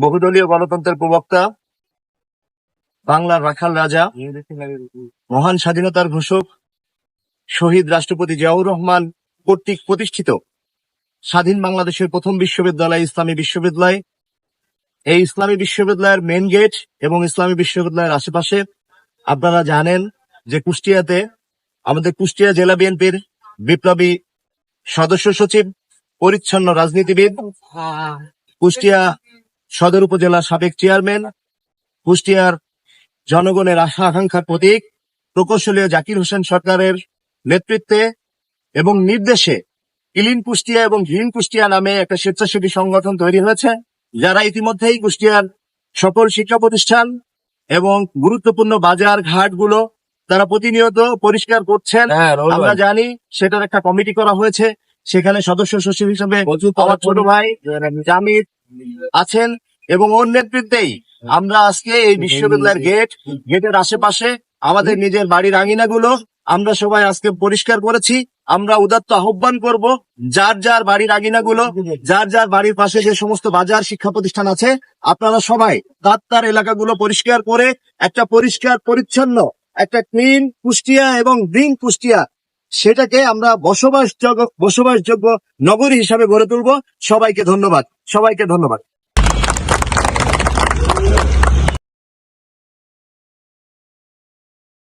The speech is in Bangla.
বহুদলীয় গণতন্ত্রের প্রবক্তা, বাংলার রাখাল রাজা, মহান স্বাধীনতার ঘোষক শহীদ রাষ্ট্রপতি জিয়াউর রহমান কর্তৃক প্রতিষ্ঠিত স্বাধীন বাংলাদেশের প্রথম বিশ্ববিদ্যালয় ইসলামী বিশ্ববিদ্যালয়। এই ইসলামী বিশ্ববিদ্যালয়ের মেন গেট এবং ইসলামী বিশ্ববিদ্যালয়ের আশেপাশে আপনারা জানেন যে কুষ্টিয়াতে আমাদের কুষ্টিয়া জেলা বিএনপির বিপ্লবী সদস্য সচিব, পরিচ্ছন্ন রাজনীতিবিদ, কুষ্টিয়া সদর উপজেলার সাবেক চেয়ারম্যান, কুষ্টিয়ার জনগণের আশা আকাঙ্ক্ষার প্রতীক প্রকৌশলী জাকির হোসেন সরকারের নেতৃত্বে এবং নির্দেশে ক্লিন কুষ্টিয়া এবং গ্রিন কুষ্টিয়া নামে একটা স্বেচ্ছাসেবী সংগঠন তৈরি হয়েছে, যারা ইতিমধ্যেই কুষ্টিয়ার সকল শিক্ষা প্রতিষ্ঠান এবং গুরুত্বপূর্ণ বাজার ঘাটগুলো তারা প্রতিনিয়ত পরিষ্কার করছেন। আমরা জানি সেটার একটা কমিটি করা হয়েছে, সেখানে সদস্য সচিব হিসেবে আমার ছোট ভাই জামিদ আছেন এবং ওর নেতৃত্বেই আমরা আজকে এই বিশ্ববিদ্যালয়ের গেটের আশেপাশে আমাদের নিজের বাড়ির আঙিনাগুলো আমরা সবাই আজকে পরিষ্কার করেছি। আমরা উদাত্ত আহ্বান করব, যার যার বাড়ির আঙিনাগুলো, যার যার বাড়ির পাশে যে সমস্ত বাজার শিক্ষা প্রতিষ্ঠান আছে, আপনারা সবাই তার এলাকাগুলো পরিষ্কার করে একটা পরিষ্কার পরিচ্ছন্ন একটা ক্লিন কুষ্টিয়া এবং গ্রিন কুষ্টিয়া সেটাকে আমরা বসবাসযোগ্য নগরী হিসাবে গড়ে তুলব। সবাইকে ধন্যবাদ।